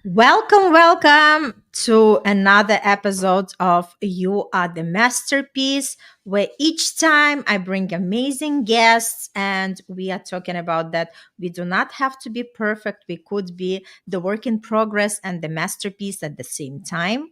Welcome to another episode of You Are the Masterpiece, where each time I bring amazing guests and we are talking about that we do not have to be perfect. We could be the work in progress and the masterpiece at the same time.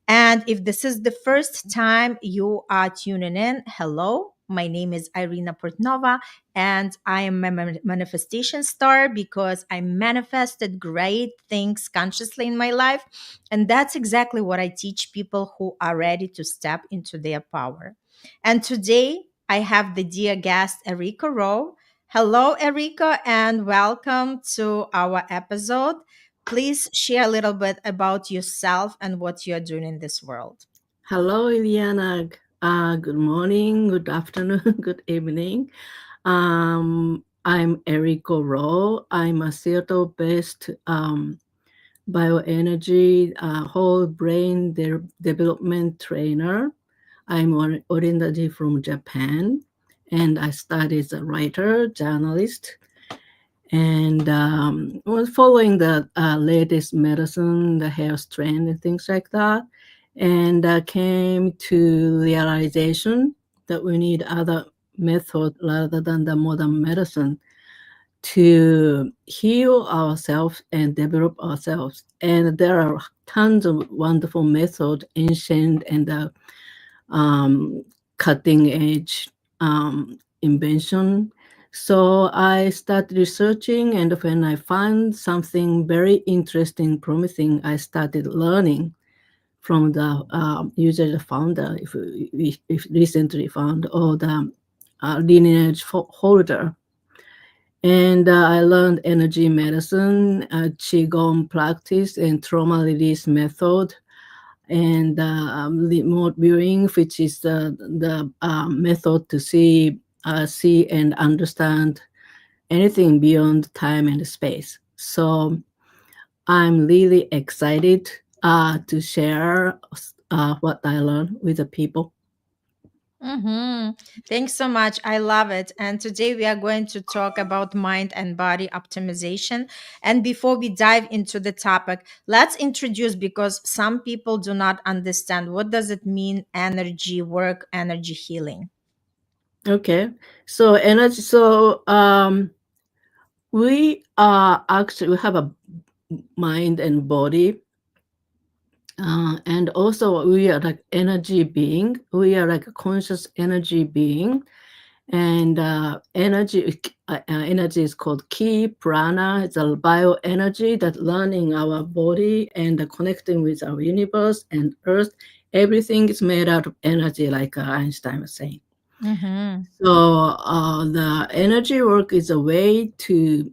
And if this is the first time you are tuning in, hello. My name is Irina Portnova, and I am a manifestation star because I manifested great things consciously in my life. And that's exactly what I teach people who are ready to step into their power. And today I have the dear guest, Eriko Rowe. Hello, Eriko, and welcome to our episode. Please share a little bit about yourself and what you're doing in this world. Hello, Iliana. Good morning, good afternoon, good evening. I'm Eriko Rowe. I'm a Seattle-based bioenergy whole brain development trainer. I'm originally from Japan, and I studied as a writer, journalist, and was following the latest medicine, the health trend, and things like that. And came to realization that we need other method rather than the modern medicine to heal ourselves and develop ourselves. And there are tons of wonderful methods, ancient and cutting edge invention. So I started researching, and when I found something very interesting, promising, I started learning from the usually the founder, if recently found, or the lineage holder. And I learned energy medicine, qigong practice, and trauma release method, and remote viewing, which is the method to see and understand anything beyond time and space. So I'm really excited to share what I learned with the people. Thanks so much. I love it. And today we are going to talk about mind and body optimization. And before we dive into the topic, let's introduce because some people do not understand what does it mean energy work, energy healing. Okay, so energy. We have a mind and body, and also we are like energy being. We are like a conscious energy being, and energy is called ki prana. It's a bioenergy that learning our body and connecting with our universe and earth. Everything is made out of energy, like Einstein was saying. Mm-hmm. So the energy work is a way to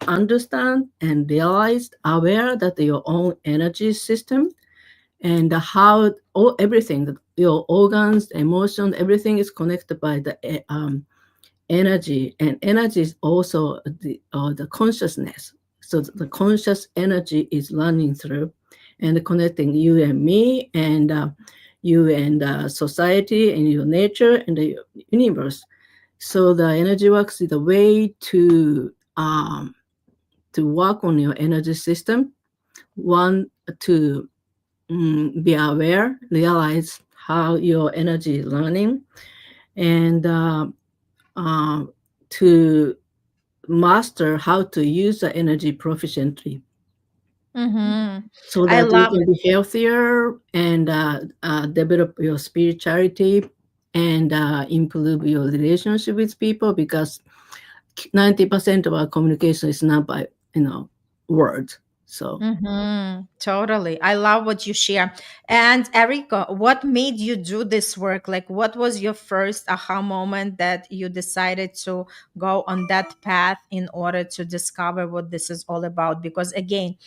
understand and realize, aware that your own energy system and how everything, your organs, emotion, everything is connected by the energy, and energy is also the consciousness. So the conscious energy is running through and connecting you and me, and you and society and your nature and the universe. So the energy works is a way to work on your energy system. One, to be aware, realize how your energy is running, and uh, to master how to use the energy proficiently Mm-hmm. so I that you love can it. be healthier and develop your spirituality and improve your relationship with people, because 90% of our communication is not by words. So Totally. I love what you share. And Erika, what made you do this work? Like, what was your first aha moment that you decided to go on that path in order to discover what this is all about? Because again,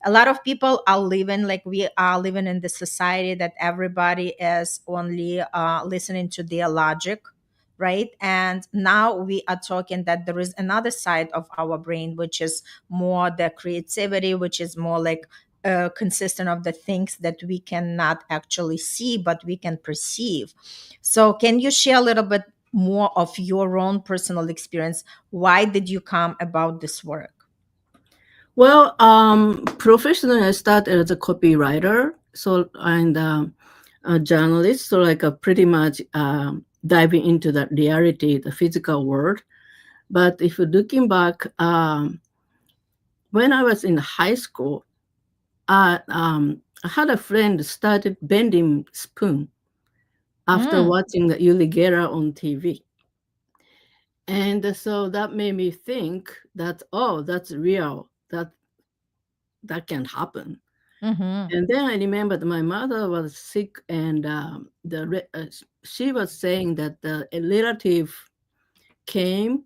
a lot of people are living like we are living in the society that everybody is only listening to their logic, right? And now we are talking that there is another side of our brain which is more the creativity, which is more like consistent of the things that we cannot actually see but we can perceive. So can you share a little bit more of your own personal experience? Why did you come about this work? Well, professionally, I started as a copywriter, so and a journalist, so like a pretty much diving into the reality, the physical world. But if you're looking back, when I was in high school, I had a friend started bending spoon after Mm, watching the Yuli Guerra on TV. And so that made me think that, oh, that's real, that can happen. mm-hmm, And then I remembered my mother was sick, and she was saying that a relative came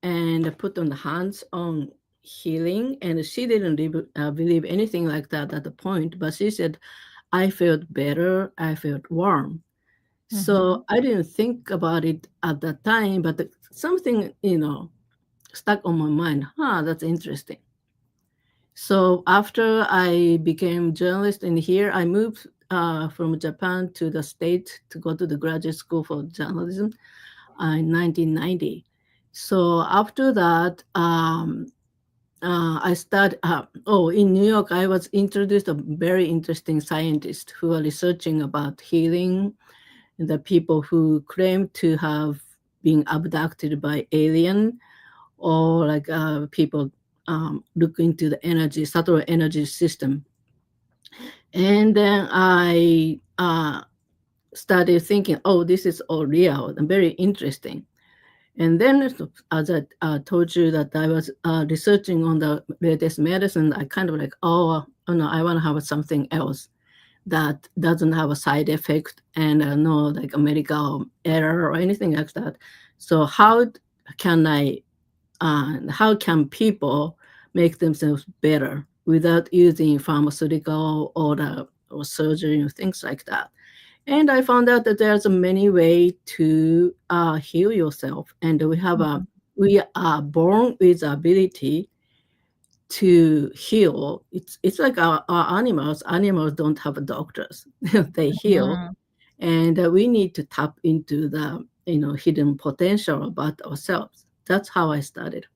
and put on the hands on healing, and she didn't believe anything like that at the point. But she said, "I felt better. I felt warm." mm-hmm, So I didn't think about it at that time, but something stuck on my mind. Huh, that's interesting. So after I became journalist in here, I moved from Japan to the States to go to the graduate school for journalism in 1990. So after that, I started. In New York, I was introduced to very interesting scientists who are researching about healing the people who claim to have been abducted by alien, or like people look into the energy, subtle energy system. And then I started thinking, oh, this is all real and very interesting. And then, as I told you that I was researching on the latest medicine, I kind of like, oh no, I want to have something else that doesn't have a side effect and no like a medical error or anything like that. So can how can people make themselves better without using pharmaceutical or surgery and things like that? And I found out that there's a many way to heal yourself, and we are born with the ability to heal. It's like our animals. Animals don't have doctors; they heal, mm-hmm. and we need to tap into the hidden potential about ourselves. That's how I started.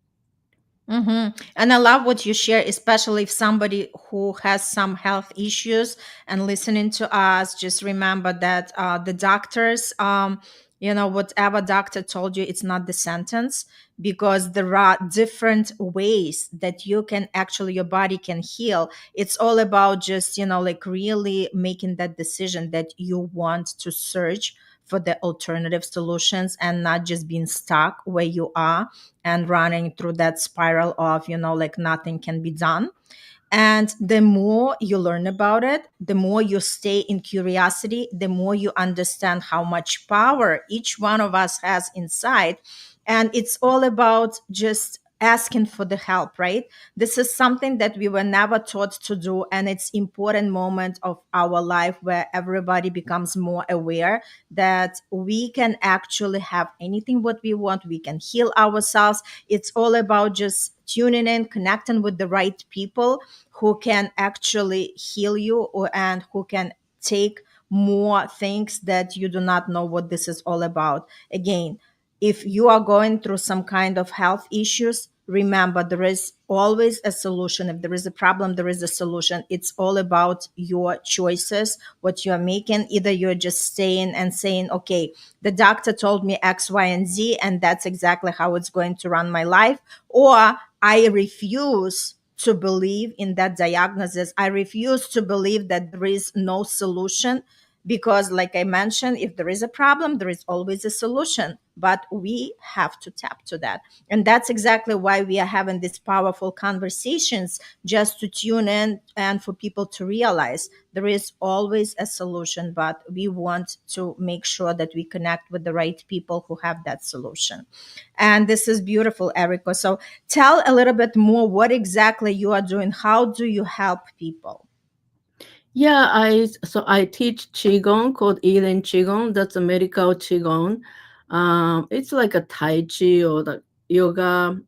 And I love what you share, especially if somebody who has some health issues and listening to us, just remember that the doctors, whatever doctor told you, it's not the sentence, because there are different ways that you can actually, your body can heal. It's all about just, like really making that decision that you want to search for the alternative solutions and not just being stuck where you are and running through that spiral of like nothing can be done. And the more you learn about it, the more you stay in curiosity, the more you understand how much power each one of us has inside. And it's all about just asking for the help, right? This is something that we were never taught to do. And it's important moment of our life where everybody becomes more aware that we can actually have anything what we want. We can heal ourselves. It's all about just tuning in, connecting with the right people who can actually heal you, and who can take more things that you do not know what this is all about. Again, if you are going through some kind of health issues, remember there is always a solution. If there is a problem, there is a solution. It's all about your choices, what you're making. Either you're just staying and saying, okay, the doctor told me X, Y, and Z, and that's exactly how it's going to run my life, or I refuse to believe in that diagnosis. I refuse to believe that there is no solution, because, like I mentioned, if there is a problem, there is always a solution. But we have to tap to that. And that's exactly why we are having these powerful conversations, just to tune in and for people to realize there is always a solution. But we want to make sure that we connect with the right people who have that solution. And this is beautiful, Eriko. So tell a little bit more what exactly you are doing. How do you help people? Yeah, I teach qigong called Elen qigong. That's a medical qigong. It's like a tai chi or the yoga,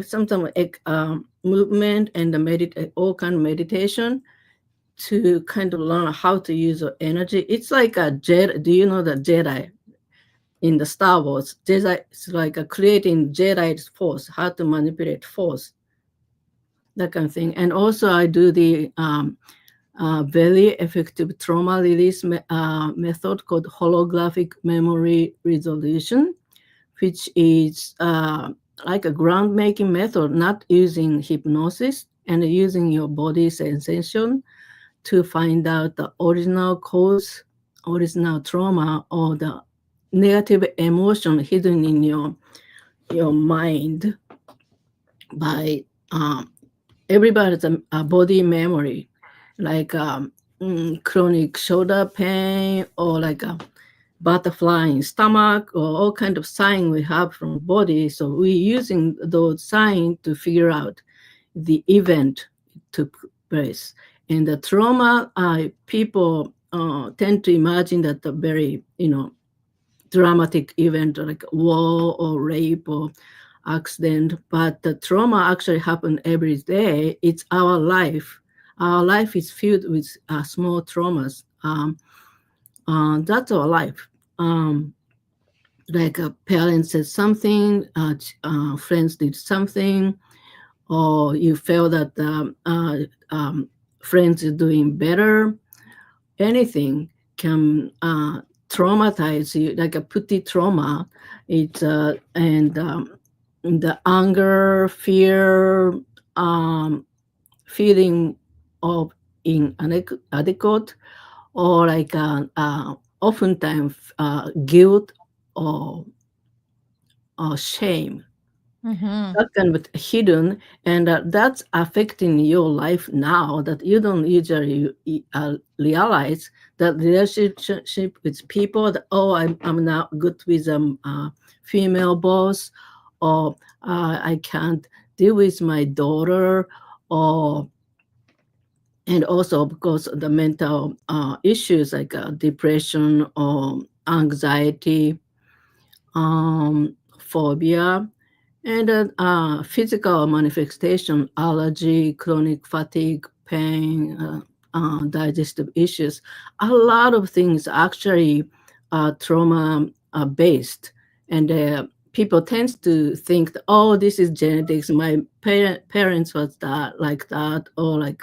sometimes like movement and the all kind of meditation to kind of learn how to use your energy. It's like a Jedi. Do you know the Jedi in the Star Wars? Jedi is like a creating Jedi's force, how to manipulate force. that kind of thing. And also I do the very effective trauma release method called holographic memory resolution, which is like a groundmaking method, not using hypnosis and using your body sensation to find out the original cause, original trauma, or the negative emotion hidden in your mind by everybody's a body memory, like chronic shoulder pain or like a butterfly in stomach or all kind of sign we have from body. So we're using those signs to figure out the event took place. And the trauma, people tend to imagine that the very, dramatic event like war or rape or accident, but the trauma actually happen every day. It's our life. Our life is filled with small traumas. That's our life. Like a parent said something, friends did something, or you feel that friends are doing better. Anything can traumatize you, like a putty trauma. It's and the anger, fear, feeling of inadequate, or like oftentimes guilt or shame, Mm-hmm. that kind of hidden, and that's affecting your life now that you don't usually realize that relationship with people that, oh, I'm not good with female boss, or I can't deal with my daughter, or and also because the mental issues like depression or anxiety, phobia, and physical manifestation, allergy, chronic fatigue, pain, digestive issues. A lot of things actually trauma based. And people tend to think, that, oh, this is genetics. My parents was that, like that, or like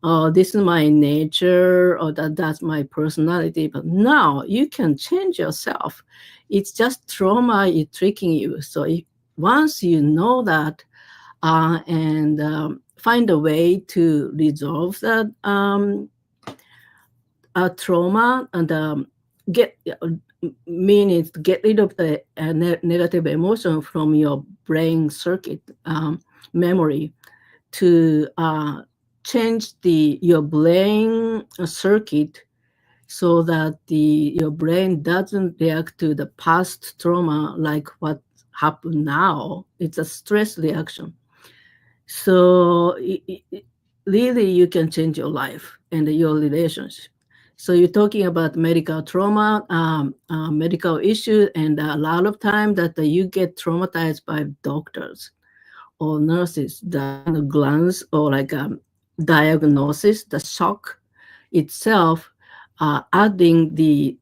oh, this is my nature, or that's my personality. But now you can change yourself. It's just trauma is tricking you. So once you know that, and find a way to resolve that trauma, and get meaning to get rid of the negative emotion from your brain circuit memory, to change the your brain circuit so that your brain doesn't react to the past trauma like what happened now. It's a stress reaction. So really you can change your life and your relationship. So you're talking about medical trauma, medical issues, and a lot of time that you get traumatized by doctors or nurses, the kind of glance or like diagnosis, the shock itself, adding the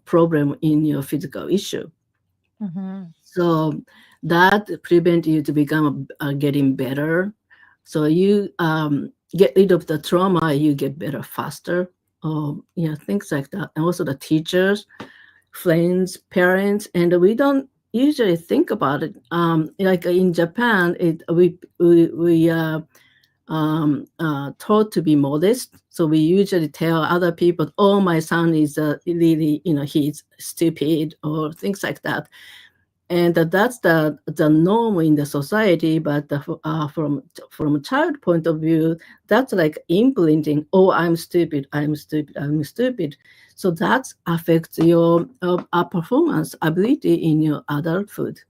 problem in your physical issue. Mm-hmm. So that prevent you to become getting better. So you get rid of the trauma, you get better faster. Yeah, things like that. And also the teachers, friends, parents, and we don't usually think about it. Like in Japan, we taught to be modest. So we usually tell other people, "Oh, my son is really, he's stupid," or things like that. And that's the norm in the society. But from a child point of view, that's like implementing, oh, I'm stupid, I'm stupid, I'm stupid. So that affects your performance ability in your adulthood.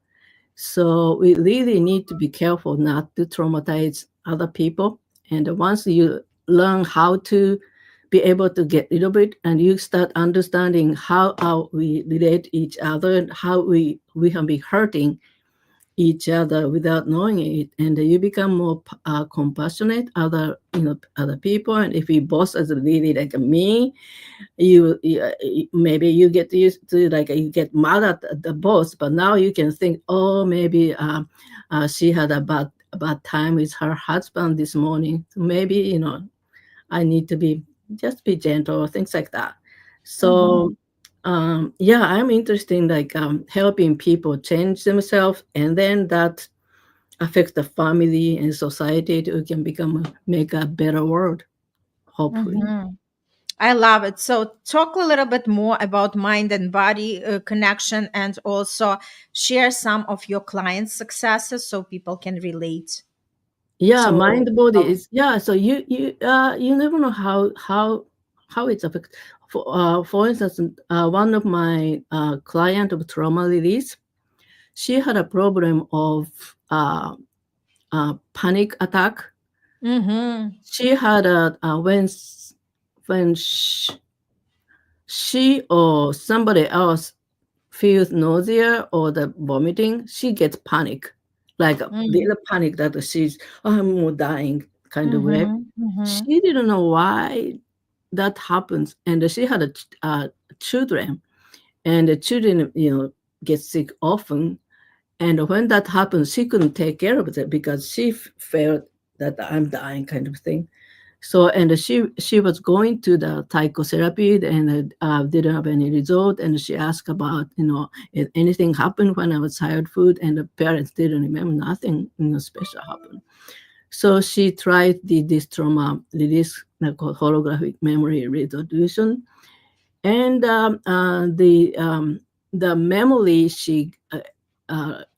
So we really need to be careful not to traumatize other people. And once you learn how to be able to get rid of it, and you start understanding how we relate each other and how we can be hurting each other without knowing it, and you become more compassionate other people. And if we boss as really like me, maybe you get used to, like, you get mad at the boss, but now you can think, oh, maybe she had a bad a bad time with her husband this morning. So maybe, I need to be just be gentle, things like that. Mhm. So yeah, I'm interested in like helping people change themselves, and then that affects the family and society to can make a better world, hopefully. Mhm. I love it. So, talk a little bit more about mind and body connection, and also share some of your clients' successes so people can relate. Yeah, So, mind body is, yeah. So you never know how it's affect. For instance, one of my client of trauma release, she had a problem of panic attack. mm-hmm, She had when she or somebody else feels nausea or the vomiting, she gets panic, like a mm-hmm, little panic that she's, "Oh, I'm more dying," kind of way. mm-hmm, She didn't know why that happens, and she had children, and the children, get sick often. And when that happened, she couldn't take care of it because she felt that I'm dying, kind of thing. So, and she was going to the psychotherapy and didn't have any result. And she asked about, if anything happened when I was childhood, and the parents didn't remember nothing, special happened. So she tried this trauma release, called holographic memory resolution, and the memory she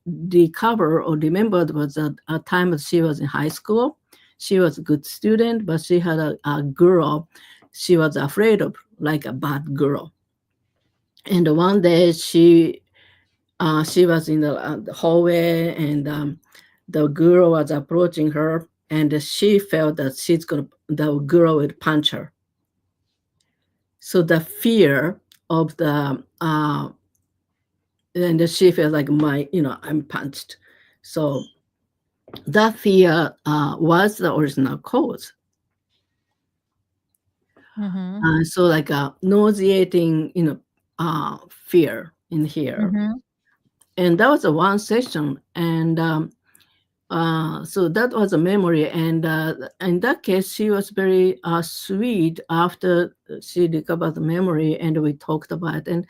recovered or remembered was a time that she was in high school. She was a good student, but she had a girl she was afraid of, like a bad girl. And one day she was in the hallway, and the girl was approaching her, and she felt that the girl would punch her. So the fear of the and she felt like I'm punched. So that fear was the original cause. mm-hmm, So like a nauseating, fear in here. mm-hmm, And that was a one session. And so that was a memory. And in that case, she was very sweet after she recovered the memory, and we talked about it.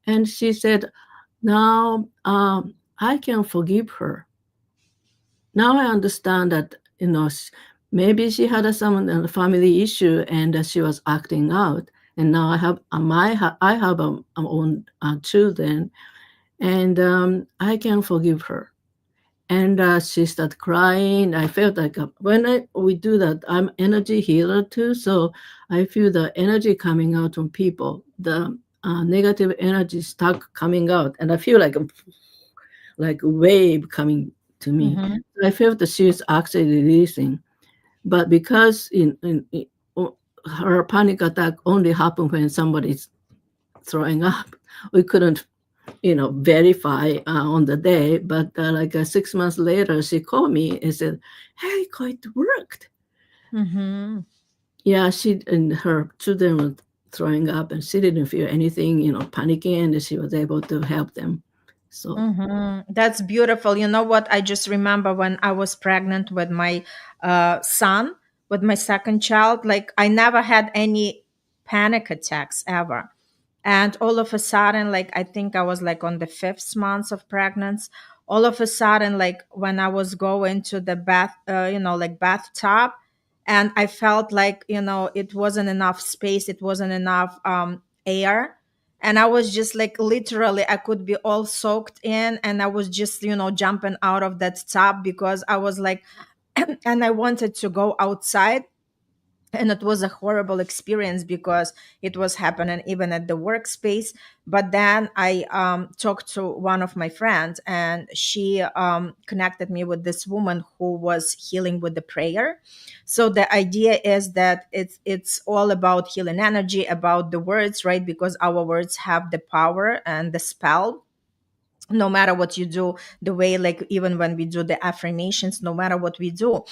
And she said, now I can forgive her. Now I understand that, maybe she had some family issue, and she was acting out. And now I have own children, and I can forgive her. And she started crying. I felt like we do that, I'm energy healer too. So I feel the energy coming out from people, the negative energy stuck coming out, and I feel like a wave coming to me. mm-hmm, I felt that she was actually releasing, but because her panic attack only happened when somebody's throwing up, we couldn't, verify on the day. But like 6 months later, she called me and said, "Hey, it worked." mm-hmm. Yeah, she and her children were throwing up, and she didn't feel anything, panicking, and she was able to help them. So That's beautiful. You know what? I just remember when I was pregnant with my son, with my second child, like I never had any panic attacks ever. And all of a sudden, like I think I was like on the fifth month of pregnancy. All of a sudden, like when I was going to the bath, like bathtub, and I felt like, it wasn't enough space, it wasn't enough air, and I was just like literally I could be all soaked in, and I was just jumping out of that tub because I was like and I wanted to go outside, and it was a horrible experience because it was happening even at the workspace. But then I talked to one of my friends, and she connected me with this woman who was healing with the prayer. So the idea is that it's all about healing energy, about the words, right? Because our words have the power and the spell, no matter what you do, the way, like even when we do the affirmations, no matter what we do.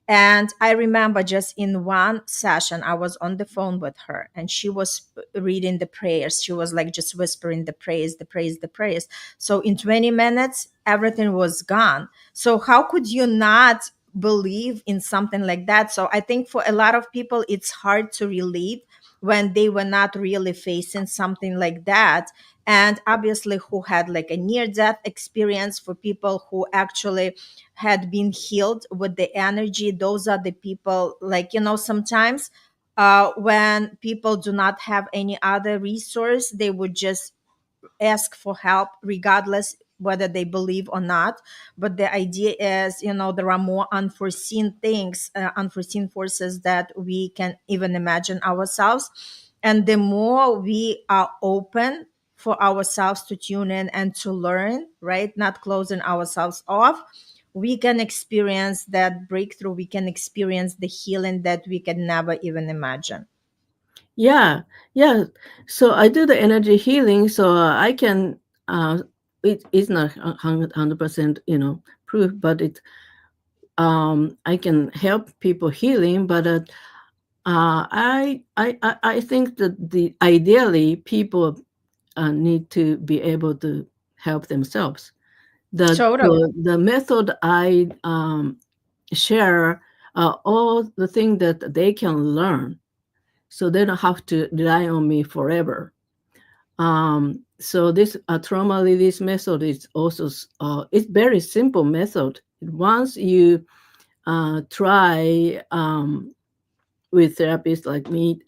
And I remember just in one session I was on the phone with her, and she was reading the prayers. She was like just whispering the praise, the praise, the praise. So in 20 minutes everything was gone. So how could you not believe in something like that. So I think for a lot of people, it's hard to relate when they were not really facing something like that. And obviously, who had like a near death experience, for people who actually had been healed with the energy, those are the people, like, sometimes when people do not have any other resource, they would just ask for help regardless whether they believe or not. But the idea is, there are more unforeseen things, unforeseen forces that we can even imagine ourselves. And the more we are open for ourselves to tune in and to learn, right, not closing ourselves off, we can experience that breakthrough, we can experience the healing that we can never even imagine. Yeah, yeah. So I do the energy healing, so I can. It is not 100%, proof, but I can help people healing. But I think that the ideally people need to be able to help themselves. Totally. The method I share all the things that they can learn, so they don't have to rely on me forever. So this trauma release method is also it's very simple method. Once you try with therapists like me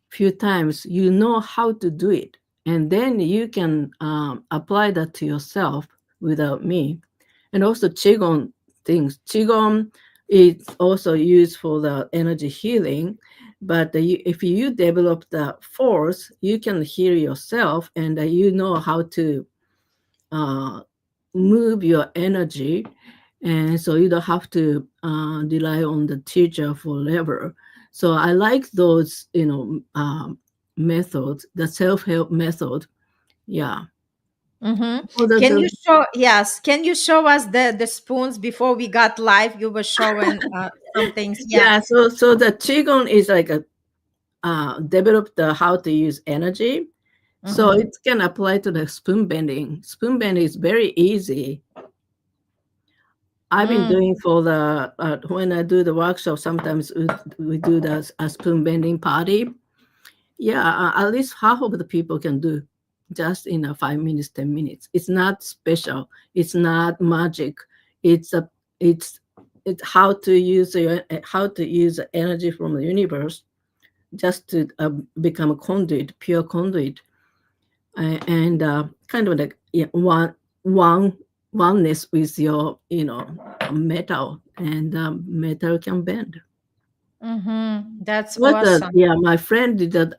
few times, you know how to do it, and then you can apply that to yourself without me. And also qigong things. Qigong is also used for the energy healing, but if you develop the force, you can heal yourself, and you know how to uh, move your energy, and so you don't have to rely on the teacher forever. So I like those, methods, the self-help method. Yeah. Mm-hmm. Oh, Can you show? Yes. Can you show us the spoons before we got live? You were showing some things. Yeah. yeah. So the qigong is like a develop the how to use energy. So Mm-hmm. it can apply to the spoon bending. Spoon bending is very easy. I've been Mm, doing for the when I do the workshop. Sometimes we do the a spoon bending party. Yeah, at least half of the people can do just in a 5 minutes, 10 minutes. It's not special. It's not magic. It's a it's it's how to use the energy from the universe just to become a conduit, pure conduit, and kind of like, yeah, one oneness with your metal, and metal can bend. mm-hmm. That's What the awesome. Yeah, my friend did that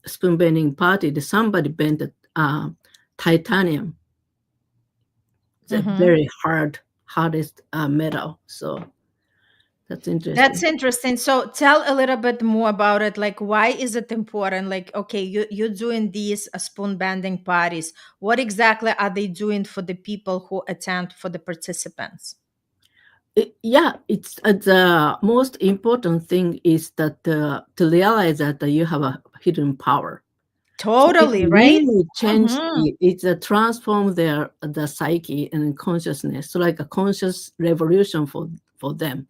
spoon bending party. Somebody bent the titanium. It's a Mm-hmm. very hardest metal. So that's That's interesting. interesting. So tell a little bit more about it. Like, why is it important? Like, okay, you're doing these spoon bending parties. What exactly are they doing for the people who attend, for the participants? Yeah, it's the most important thing is that to realize that you have a hidden power. So it Totally, right? really changed Mm-hmm. it's a transform the psyche and consciousness. So like a conscious revolution for them.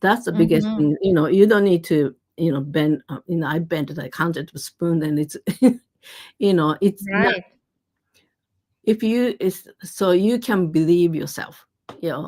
That's the biggest Mm-hmm. thing. You don't need to, bend. I bent like 100 spoon, and it's, it's not. Right. If you is so you can believe yourself. Yeah.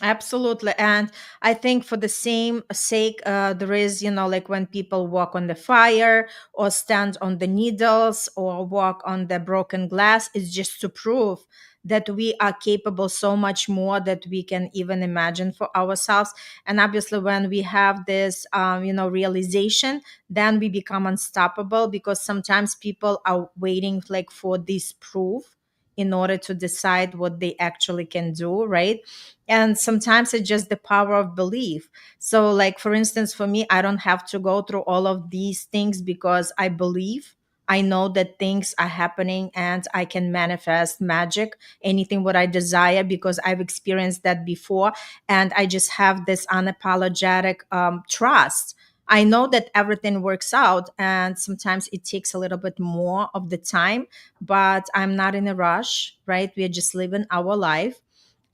Absolutely. And I think for the same sake, there is, like when people walk on the fire or stand on the needles or walk on the broken glass, it's just to prove that we are capable so much more that we can even imagine for ourselves. And obviously, when we have this, realization, then we become unstoppable, because sometimes people are waiting like for this proof in order to decide what they actually can do, right? And sometimes it's just the power of belief. So, like, for instance, for me, I don't have to go through all of these things because I believe. I know that things are happening and I can manifest magic, anything what I desire, because I've experienced that before. And I just have this unapologetic trust. I know that everything works out, and sometimes it takes a little bit more of the time, but I'm not in a rush, right? We are just living our life.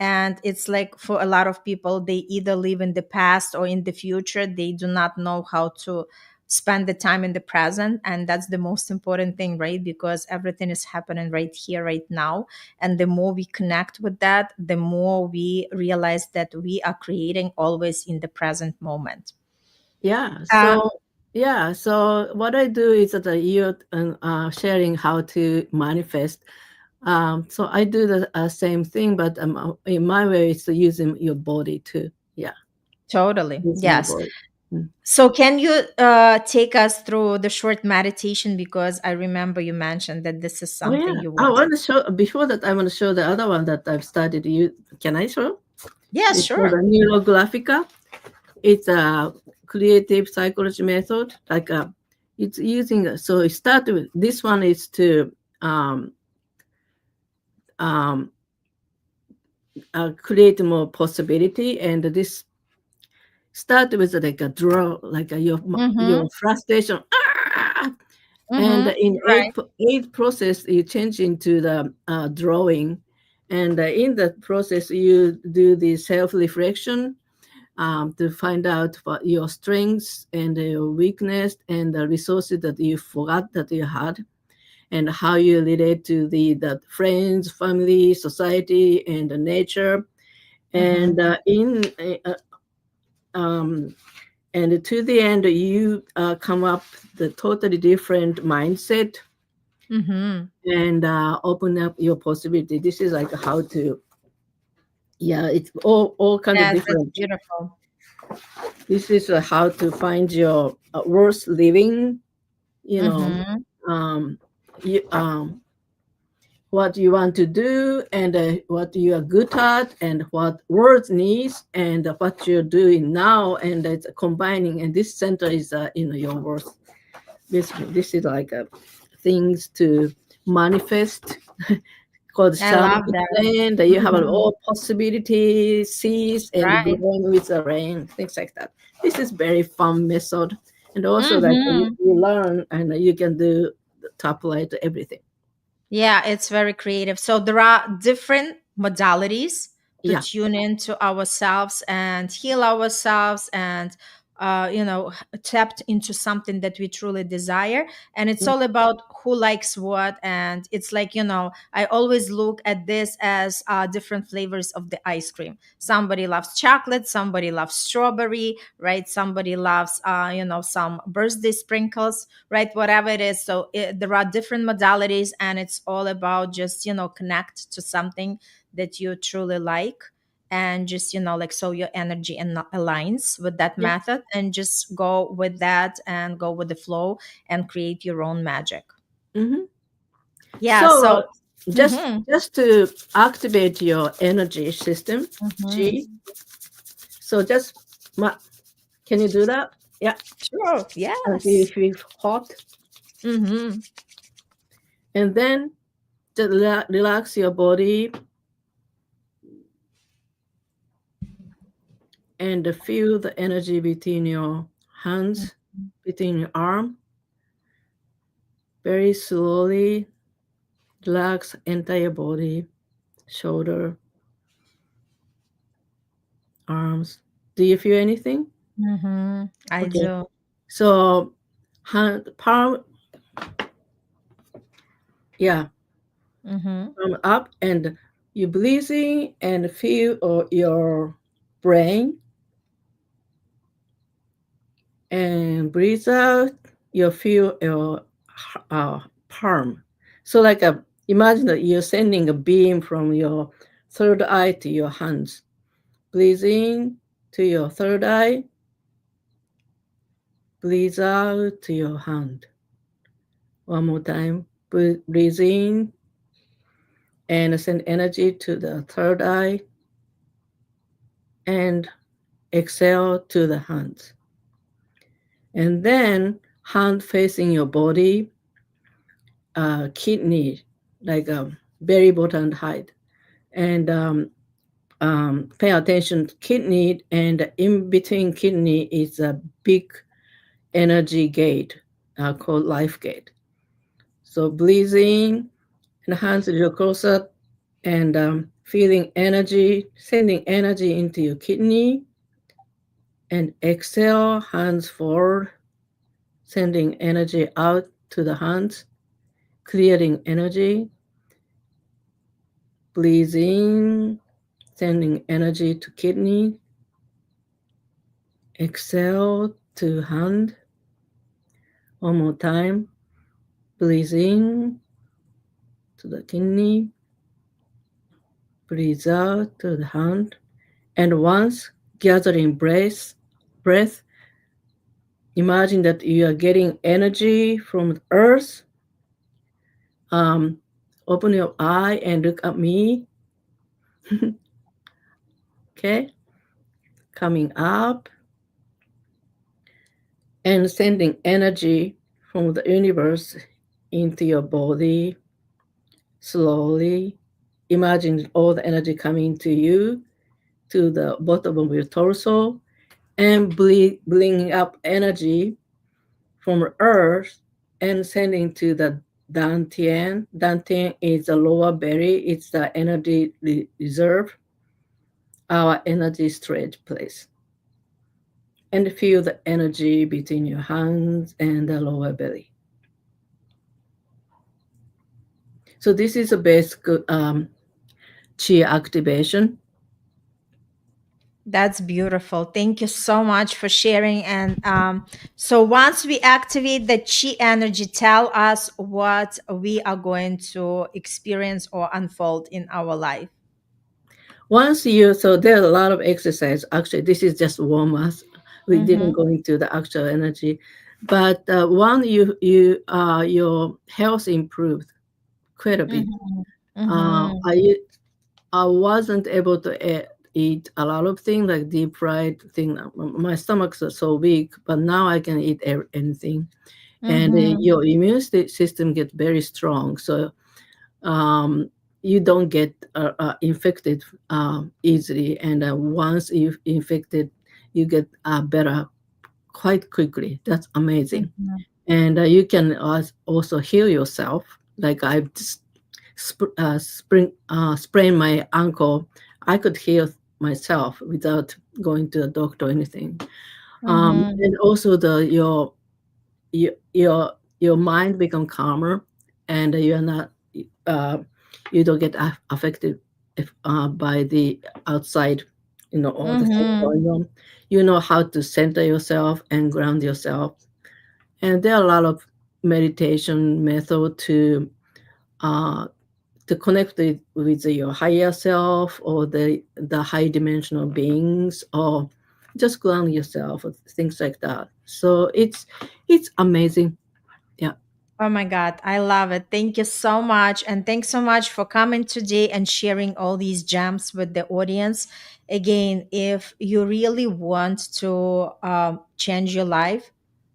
And it's like for a lot of people, they either live in the past or in the future. They do not know how to spend the time in the present. And that's the most important thing, right? Because everything is happening right here, right now. And the more we connect with that, the more we realize that we are creating always in the present moment. Yeah. uh, So what I do is that you're sharing how to manifest. So I do the same thing, but in my way, it's using your body too. Yeah, totally, using your yes. body. Mm. So can you take us through the short meditation, because I remember you mentioned that this is Oh yeah, something you I want wanted. to show. Before that, I want to show the other one that I've studied. You can I show? Yes, It's called sure. a neurographica. It's a creative psychology method. It's using. So it start with this one is to um, um, create more possibility, and this start with like a draw, like Mm-hmm. your frustration. Ah! And Mm-hmm. in Right. eight process, you change into the drawing, and in that process, you do the self reflection to find out what your strengths and your weakness and the resources that you forgot that you had, and how you relate to the friends, family, society, and the nature. And Mm-hmm. in um, and to the end, you come up the totally different mindset Mm-hmm. and open up your possibility. This is like how to, yeah, it's all kind of Yes, that's different. beautiful. This is how to find your worth living, you know, Mm-hmm. um, you, what you want to do, and what you are good at, and what words needs, and what you're doing now, and it's combining. And this center is, your worth. This is like things to manifest called I love Shanti that. land, that you have Mm-hmm. all possibilities, seas, and Right. growing with the rain, things like that. This is very fun method, and also like Mm-hmm. you learn and you can do top light to everything. Yeah, it's very creative. So there are different modalities to Yeah. tune into ourselves and heal ourselves, and tapped into something that we truly desire. And it's Mm, all about who likes what. And it's like, I always look at this as different flavors of the ice cream. Somebody loves chocolate, somebody loves strawberry, right? Somebody loves some birthday sprinkles, right? Whatever it is. So there are different modalities, and it's all about just connect to something that you truly like, and just like, so your energy aligns with that yeah. method, and just go with that and go with the flow and create your own magic. Hmm. Yeah, So so just mm-hmm, just to activate your energy system, mm-hmm. G. So just can you do that? Yeah, Sure, until you yes. feel hot, Mm-hmm. and then just relax your body and feel the energy between your hands, between your arm. Very slowly relax entire body, shoulder, arms. Do you feel anything? Mm-hmm. I Okay. do. So hand palm, yeah, Mm-hmm. palm up, and you breathing and feel your brain, and breathe out. You feel your palm. So like imagine that you're sending a beam from your third eye to your hands. Breathe in to your third eye, breathe out to your hand. One more time. Breathe in and send energy to the third eye, and exhale to the hands. And then hand facing your body, kidney, like belly button height. And pay attention to kidney, and in between kidney is a big energy gate called life gate. So breathe in and hands a little closer, and feeling energy, sending energy into your kidney, and exhale, hands forward, sending energy out to the hands, clearing energy, breathe in, sending energy to kidney, exhale to hand, one more time, breathe in to the kidney, breathe out to the hand, and once gathering breath, imagine that you are getting energy from the earth. Um, Open your eye and look at me. Okay, coming up and sending energy from the universe into your body slowly. Imagine all the energy coming to you to the bottom of your torso and bringing up energy from earth and sending to the dantian. Dantian is the lower belly. It's the energy reserve, our energy storage place. And feel the energy between your hands and the lower belly. So this is a basic chi activation. That's beautiful. Thank you so much for sharing. And so once we activate the chi energy, tell us what we are going to experience or unfold in our life. Once you, so there are a lot of exercise. Actually, this is just warm up. We didn't Mm-hmm. go into the actual energy, but one, your health improved quite a bit. Mm-hmm. Uh, Mm-hmm. I I wasn't able to eat a lot of things like deep fried thing. My stomach's so weak, but now I can eat anything, and Mm-hmm. your immune system gets very strong. So um, you don't get infected easily, and once you've infected, you get better quite quickly. That's amazing, Mm-hmm. and you can also heal yourself. Like I've just sprained my ankle, I could heal myself without going to a doctor or anything. Mm-hmm. And also your your mind become calmer, and you're not uh, you don't get affected by the outside, all the things Mm-hmm. going on. You know how to center yourself and ground yourself, and there are a lot of meditation method uh, to connect with your higher self or the high dimensional beings, or just ground yourself or things like that. So it's amazing. Yeah. Oh my God, I love it. Thank you so much. And thanks so much for coming today and sharing all these gems with the audience. Again, if you really want to change your life,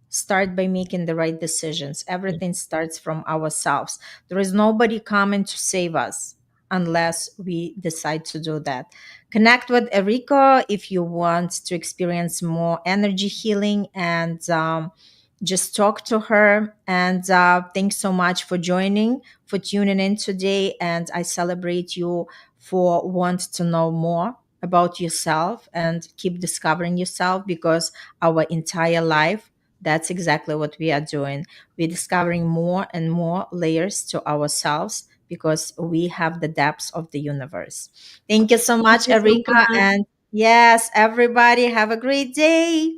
start by making the right decisions. Everything starts from ourselves. There is nobody coming to save us unless we decide to do that. Connect with Eriko if you want to experience more energy healing, and just talk to her. And thanks so much for joining, for tuning in today. And I celebrate you for want to know more about yourself and keep discovering yourself, because our entire life, that's exactly what we are doing. We're discovering more and more layers to ourselves because we have the depths of the universe. Thank you so Thank much, you so Erika. much. And yes, everybody, have a great day.